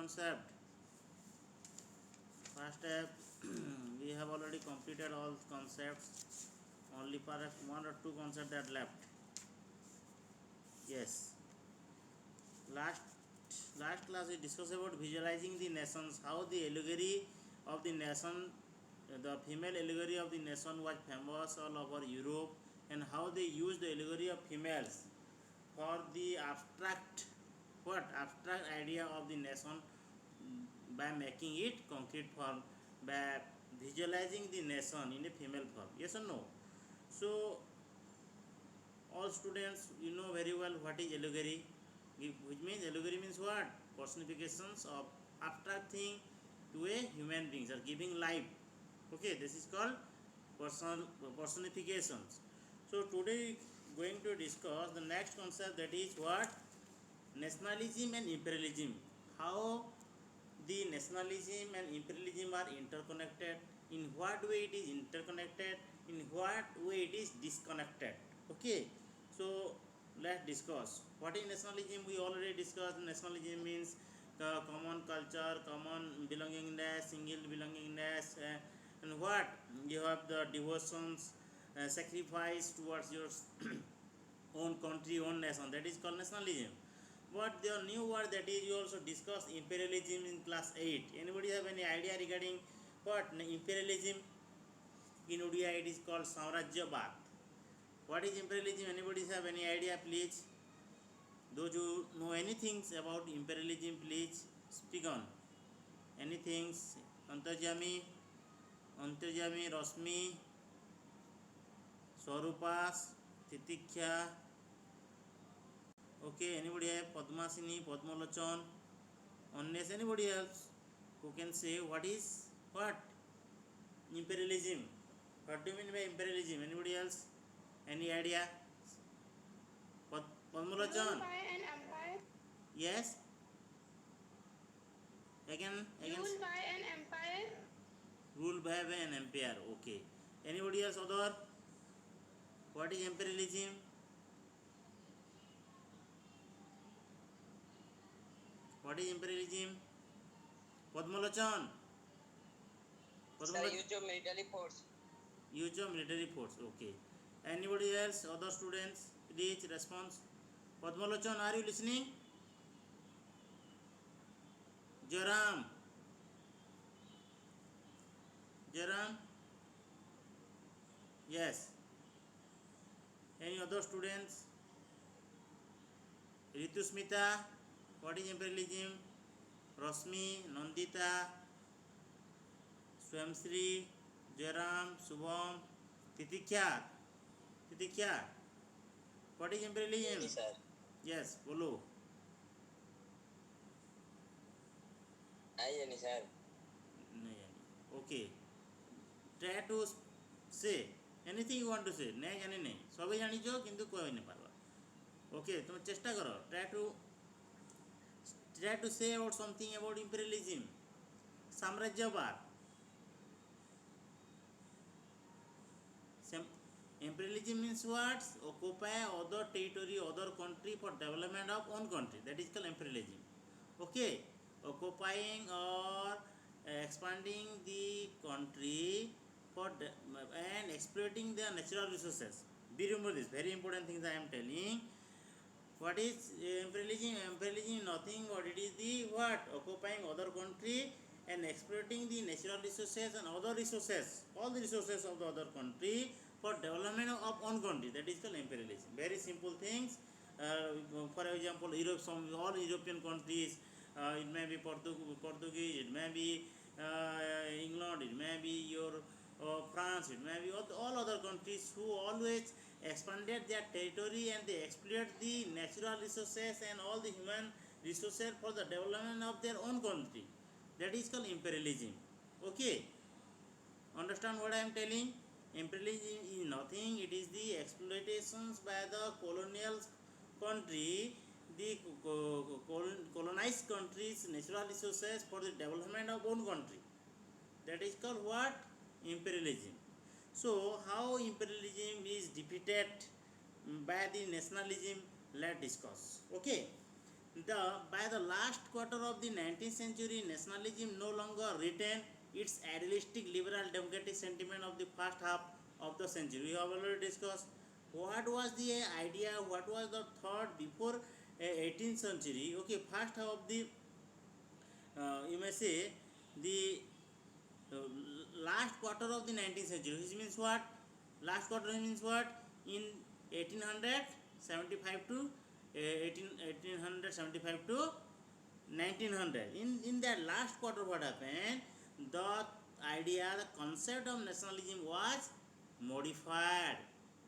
concept. First step, we have already completed all concepts. Only perhaps one or two concepts that left. Yes. Last class we discussed about visualizing the nations, how the allegory of the nation, the female allegory of the nation was famous all over Europe, and how they used the allegory of females for the abstract idea of the nation by making it concrete form, by visualizing the nation in a female form. Yes or no? So all students, you know very well what is allegory, which means allegory means what? Personifications of abstract thing to a human beings, or giving life. Okay, this is called personifications. So today going to discuss the next concept, that is what? Nationalism and imperialism. How the nationalism and imperialism are interconnected, in what way it is interconnected, in what way it is disconnected. Okay, so let's discuss what is nationalism. We already discussed nationalism means common culture, common belongingness, single belongingness, and what you have the devotions, sacrifice towards your own country, own nation, that is called nationalism. But the new word that is, you also discussed imperialism in class 8. Anybody have any idea regarding what imperialism? In Odia it is called Saurajyabad. What is imperialism? Anybody have any idea, please? Those who know anything about imperialism, please speak on. Anything? Antarjami, Rosmi, Swarupas, Titiksha. Okay, anybody have Padmasini, Padmalochan, unless anybody else who can say what is what? Imperialism. What do you mean by imperialism? Anybody else? Any idea? Padmalochan? Ruled by an empire. Yes? Again? Ruled by an empire. Ruled by an empire. Okay. Anybody else other? What is imperialism? What is imperialism? Padmalochan? Sir, use of military force. Use of military force. Okay. Anybody else? Other students? Please response. Padmalochan, are you listening? Jaram? Yes. Any other students? Ritusmita, what is imperialism? Rosmi, Nandita, Swamsri, Jaram, Subham, Titiksha, what is imperialism? Yes, sir. Yes, bolo. नहीं sir. नहीं okay. Try to say anything you want to say. नहीं जानी नहीं, सभी जानी जो किंतु कोई नहीं पारवा. Okay, तुम चेष्टा करो. Try to say about something about imperialism. साम्राज्यवाद. Imperialism means what? Occupy other territory, other country for development of own country. That is called imperialism. Okay, occupying or expanding the country for and exploiting the natural resources. Be remember this very important things I am telling. What is imperialism? Imperialism is nothing but it is the what? Occupying other country and exploiting the natural resources and other resources, all the resources of the other country for development of own country. That is called imperialism. Very simple things. For example, all European countries, it may be Portuguese, it may be England, it may be your France, it may be all other countries who always expanded their territory and they exploit the natural resources and all the human resources for the development of their own country. That is called imperialism. Okay, understand what I am telling? Imperialism is nothing, it is the exploitations by the colonial country, the colonized countries' natural resources for the development of own country. That is called what? Imperialism. So how imperialism is defeated by the nationalism, let's discuss. Okay, by the last quarter of the 19th century, nationalism no longer retained its idealistic liberal democratic sentiment of the first half of the century. We have already discussed what was the idea, what was the thought before 18th century. Okay, first half of the you may say the uh, last quarter of the 19th century, which means what? Last quarter means what? In 1875 to 1875 to 1900. In that last quarter, what happened? The idea, the concept of nationalism was modified,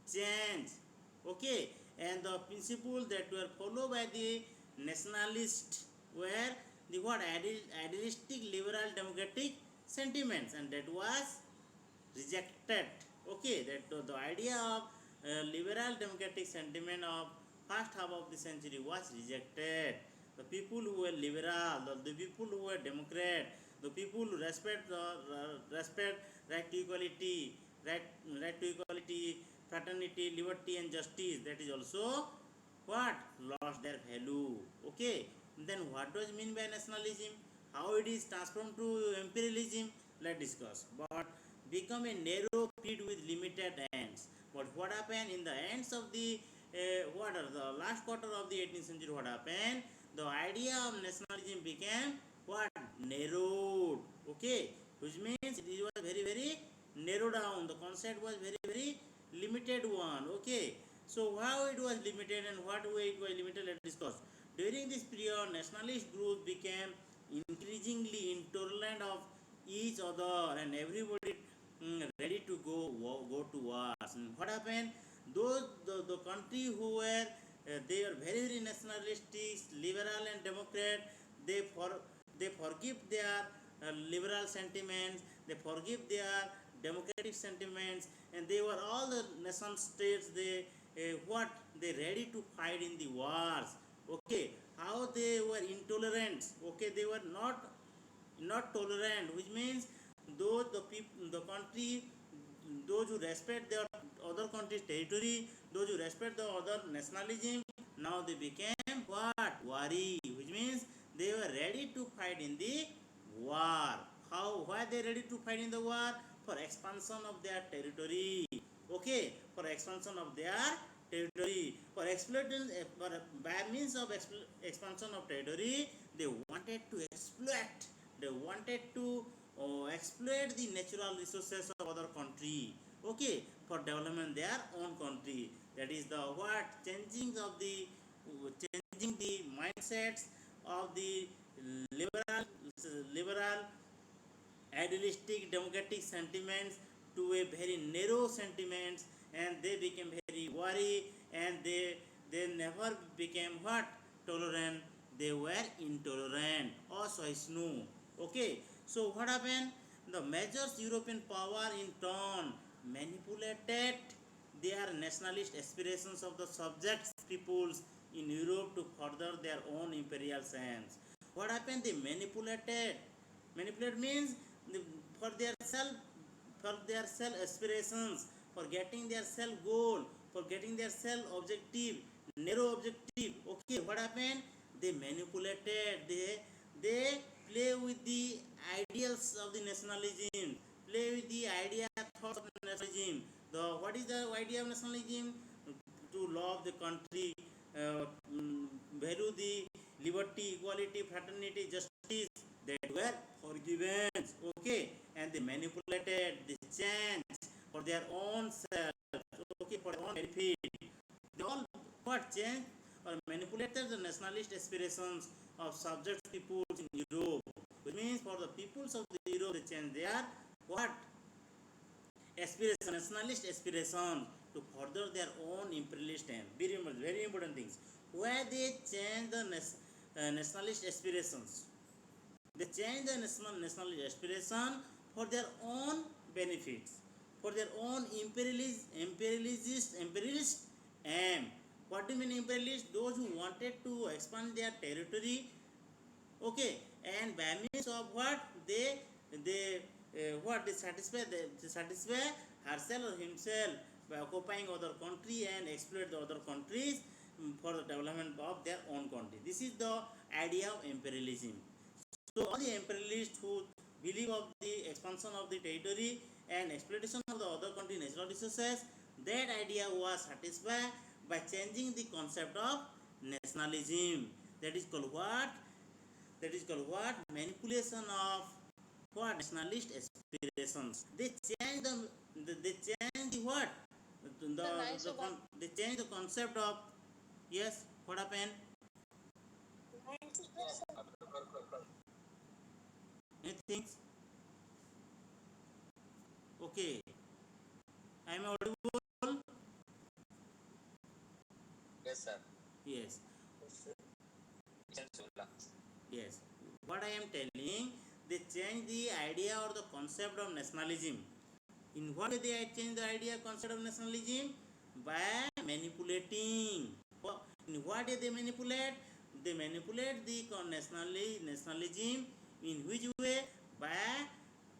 changed. Okay, and the principles that were followed by the nationalists were the what? Idealistic liberal democratic sentiments, and that was rejected. Okay, that the idea of liberal democratic sentiment of first half of the century was rejected. The people who were liberal, the people who were democrat, the people who respect right to equality, right to equality, fraternity, liberty, and justice, that is also what? Lost their value. Okay, then what does mean by nationalism? How it is transformed to imperialism? Let's discuss. But become a narrow pit with limited ends. But what happened in the ends of the what are the last quarter of the 18th century? What happened? The idea of nationalism became what? Narrowed. Okay, which means it was very narrow down. The concept was very limited one. Okay, so how it was limited and what way it was limited, let's discuss. During this period, nationalist groups became increasingly intolerant of each other and everybody ready to go to wars. And what happened? Those the country who were they are very nationalistic, liberal and democrat. They forgive their liberal sentiments. They forgive their democratic sentiments, and they were all the nation states. They what they ready to fight in the wars. Okay, how they were intolerant. Okay, they were not tolerant, which means those the people, the country, those who respect their other country's territory, those who respect the other nationalism, now they became what? Wari, which means they were ready to fight in the war. How? Why they ready to fight in the war? For expansion of their territory. Okay, for expansion of their territory, for exploiting, for by means of expansion of territory, they wanted to exploit. They wanted to exploit the natural resources of other country. Okay, for development their own country. That is the what? Changing the mindsets of the liberal idealistic democratic sentiments to a very narrow sentiments, and they became very worried, and they never became what? Tolerant. They were intolerant or soisnu. Okay, so what happened? The major European power in turn manipulated their nationalist aspirations of the subject peoples in Europe to further their own imperial aims. What happened? They manipulate means for their self aspirations, for getting their self goal, for getting their self objective, narrow objective. Okay, what happened? They manipulated. They play with the ideals of the nationalism, play with the idea thoughts of nationalism. The what is the idea of nationalism? To love the country, value the liberty, equality, fraternity, justice, that were forgiven. Okay, and they manipulated, they changed for their own self. Okay, for their own benefit. They all what changed or manipulated the nationalist aspirations of subject peoples in Europe. Which means for the peoples of the Europe, they changed their what? Aspiration, nationalist aspiration to further their own imperialist aim. Very important things. Where they change the nationalist aspirations. They change the nationalist aspiration for their own benefits, for their own imperialist aim. What do you mean imperialist? Those who wanted to expand their territory. Okay, and by means of what? They what? They satisfy herself or himself by occupying other country and exploit the other countries. for the development of their own country. This is the idea of imperialism. So all the imperialists who believe of the expansion of the territory and exploitation of the other country natural resources, that idea was satisfied by changing the concept of nationalism. That is called what? That is called what? Manipulation of what? Nationalist aspirations. They change they change the what? They change the concept of, yes, what happened? Anything? Okay. I am audible? Yes, sir. Yes. Yes. What I am telling, they change the idea or the concept of nationalism. In what way they change the idea concept of nationalism? By manipulating. In what way they manipulate? They manipulate the nationalism in which way? By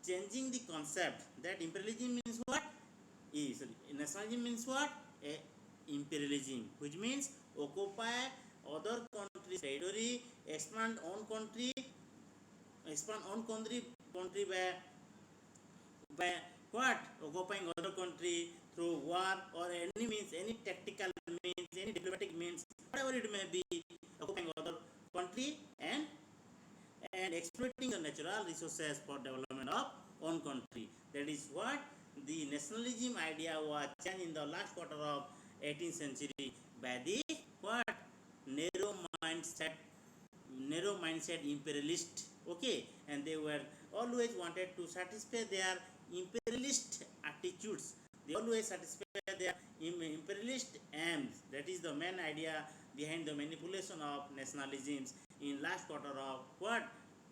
changing the concept that imperialism means what? Nationalism means what? Imperialism, which means occupy other countries' territory, expand own country, country by what? Occupying other country through war or any means, any tactical means, any diplomatic means, whatever it may be, occupying other country and exploiting the natural resources for development of own country. That is what the nationalism idea was changed in the last quarter of 18th century by the what? narrow mindset imperialist. Okay, and they were always wanted to satisfy their imperialist attitudes. They always satisfy their imperialist aims. That is the main idea behind the manipulation of nationalisms in last quarter of what?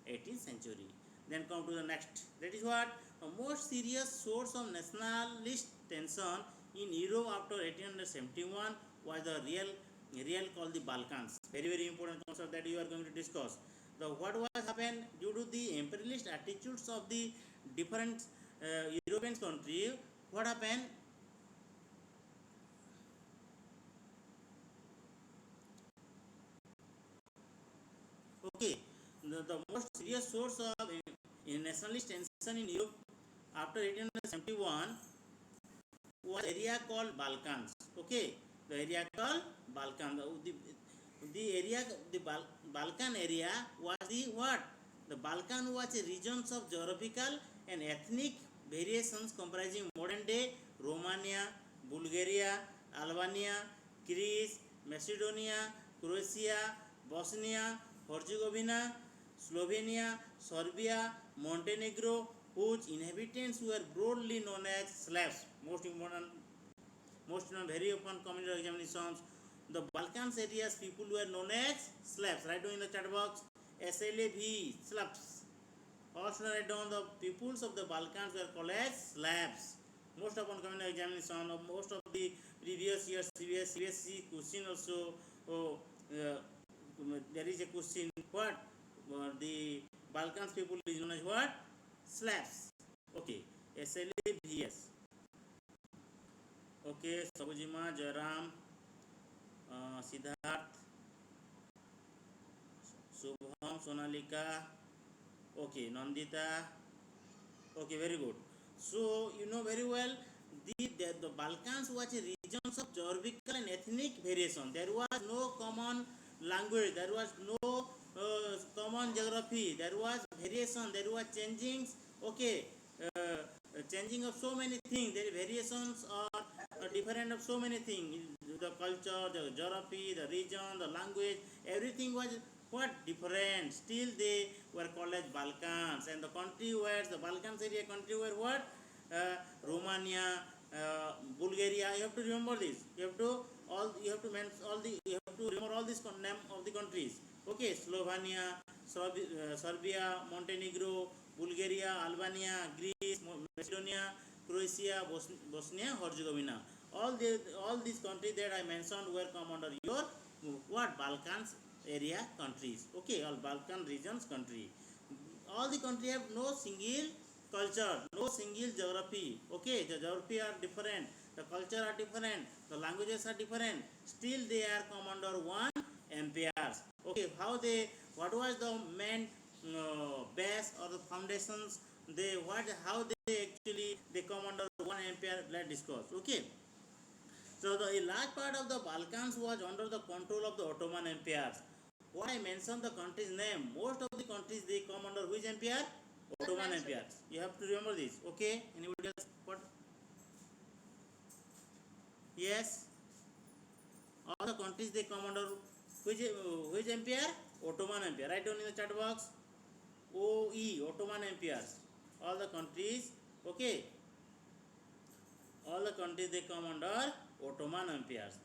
18th century. Then come to the next. That is what? A most serious source of nationalist tension in Europe after 1871 was the real called the Balkans. Very important concept that you are going to discuss. The what was happened due to the imperialist attitudes of the different European country. What happened? Okay, the most serious source of nationalist tension in Europe after 1871 was area called Balkans. Okay, the area called Balkan. The area, the Balkan area was the what? The Balkan was a regions of geographical and ethnic variations comprising modern day Romania, Bulgaria, Albania, Greece, Macedonia, Croatia, Bosnia, Herzegovina, Slovenia, Serbia, Montenegro, whose inhabitants were broadly known as Slavs. Most very open community examinations. The Balkans areas people were known as Slavs. Write down in the chat box SLAV, Slavs. Also write down the peoples of the Balkans were called as Slavs. Most open community examination of most of the previous years CBSE question also. There is a question what? The Balkans people is known as what? Slavs. Okay, SLAVS. Okay, Sabujima, Jairam, Siddharth, Subham, Sonalika, okay, Nandita, okay, very good. So, you know very well, the Balkans was a regions of geographical and ethnic variation. There was no common language, there was no common geography, there was variation, there was changings, okay, changing of so many things. There are variations are different of so many things. The culture, the geography, the region, the language, everything was what? Different. Still they were called as Balkans. And the country where the Balkans area country were what? Romania, Bulgaria. You have to remember this. You have to remember all these name of the countries. Okay, Slovenia, Serbia, Montenegro, Bulgaria, Albania, Greece, Macedonia, Croatia, Bosnia, Herzegovina. All these countries that I mentioned were come under your what? Balkans area countries. Okay, all Balkan regions country. All the country have no single culture, no single geography. Okay, the geography are different. the culture are different, the languages are different, still they are come under 1 empires. Okay, what was the main base or the foundations, how they actually they come under 1 empire, let's discuss. Okay, so the a large part of the Balkans was under the control of the Ottoman empires. What I mentioned the country's name, most of the countries they come under which empire? Ottoman empire. You have to remember this. Okay, anybody else? What? Yes, all the countries they come under which empire? Ottoman empire. Write down in the chat box. OE, Ottoman empires. All the countries. Okay, all the countries they come under Ottoman empires.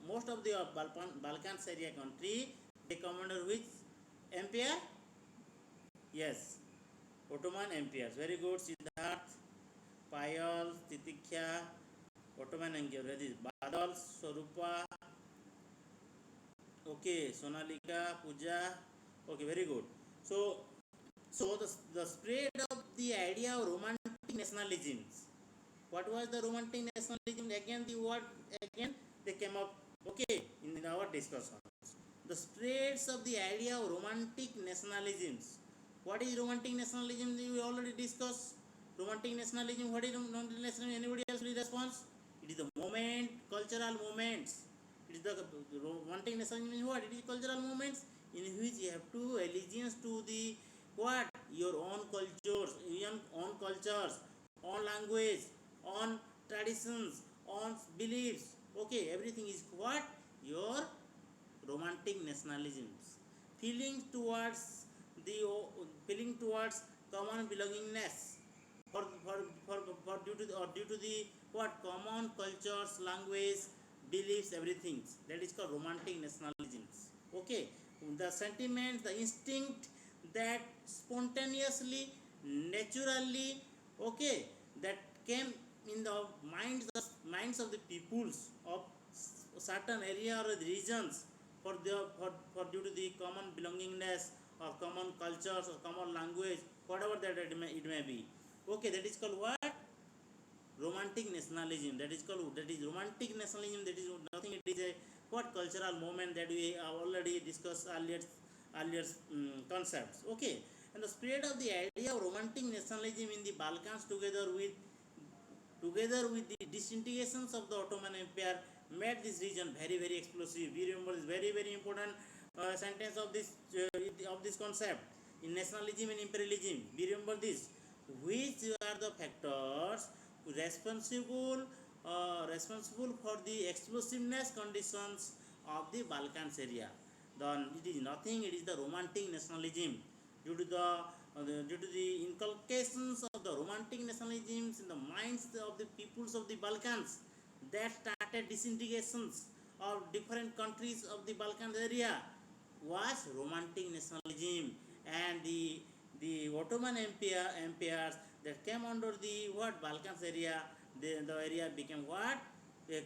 Most of the Balkans area country they come under which empire? Yes, Ottoman empires. Very good, Siddharth, Payal, Titikya, Ottoman empire. That is Badal, Swarupa. Okay, Sonalika, Puja. Okay, very good. So the spread of the idea of romantic nationalisms. What was the romantic nationalism? Again, the word again they came up. Okay, in our discussion, the spreads of the idea of romantic nationalisms. What is romantic nationalism? We already discussed. Romantic nationalism. What is romantic nationalism? Anybody else will respond? It is the moment, cultural moments. It is the romantic nationalism is what? It is cultural moments in which you have to allegiance to the what? Your own cultures, own language, on traditions, on beliefs. Okay, everything is what? Your romantic nationalisms. Feeling towards the feeling towards common belongingness for due to the what? Common cultures, language, beliefs, everything. That is called romantic nationalisms. Okay, the sentiments, the instinct that spontaneously, naturally, okay, that came in the minds of the peoples of certain area or regions for due to the common belongingness or common cultures or common language, whatever that it may be. Okay, that is called what? Romantic nationalism. That is romantic nationalism. That is nothing. It is a what? Cultural moment that we have already discussed earlier concepts. Okay, and the spread of the idea of romantic nationalism in the Balkans together with the disintegrations of the Ottoman Empire made this region very very explosive. We remember this very very important sentence of this concept in nationalism and imperialism. We remember this. Which are the factors responsible for the explosiveness conditions of the Balkans area? Then it is nothing. It is the romantic nationalism due to the inculcations of the romantic nationalisms in the minds of the peoples of the Balkans that started disintegrations of different countries of the Balkan area was romantic nationalism, and the Ottoman empires that came under the what? Balkans area, the area became what? A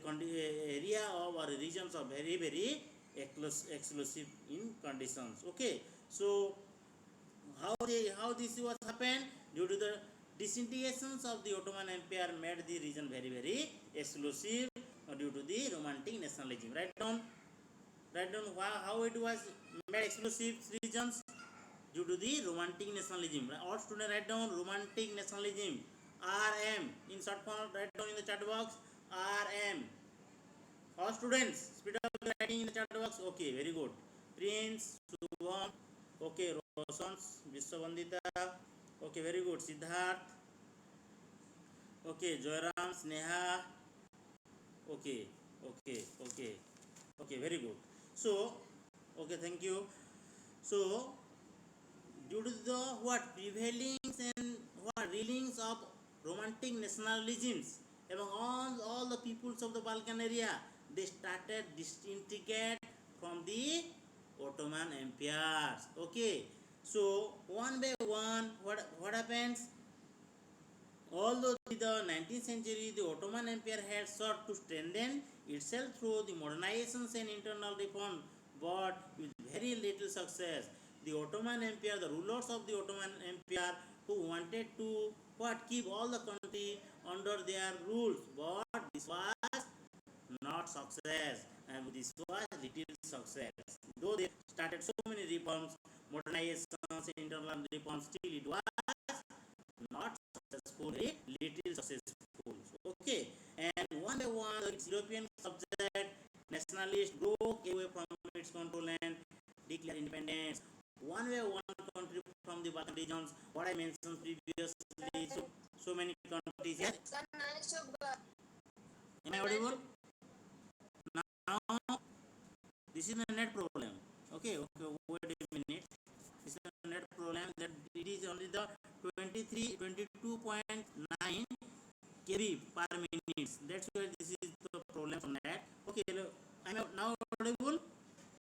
area of or regions of very very exclusive in conditions. Okay, so how this was happened? Due to the disintegrations of the Ottoman Empire made the region very very exclusive due to the romantic nationalism. Write down how it was made exclusive regions due to the romantic nationalism. All students write down romantic nationalism. RM in short form. Write down in the chat box. RM. All students, speed up the writing in the chat box. Okay, very good. Prince, Subham. Okay, Roshan, Vishwavandita. Okay, very good. Siddharth. Okay, Joyram, Sneha. Okay, very good. So, okay, thank you. So, due to the what? Prevailing and what? Reelings of romantic nationalisms among all the peoples of the Balkan area, they started disintegrate from the Ottoman empires. Okay, so one by one, what happens? Although in the 19th century the Ottoman Empire had sought to strengthen itself through the modernizations and internal reform, but with very little success. The Ottoman Empire, the rulers of the Ottoman Empire, who wanted to keep all the country under their rules, but this was not success, and this was little success. Though they started so many reforms, modernizations, internal reforms, still it was not successful, very little successful. Okay, and one by one, its European subject nationalist broke away from its control and declared independence. One by one, country from the Balkan regions, what I mentioned previously, so many countries. Yes, am I audible? Now, this is a net problem. Okay, wait a minute. This is a net problem that it is only the 22.9 kb per minute. That's why this is the problem from net. Okay, I'm now audible.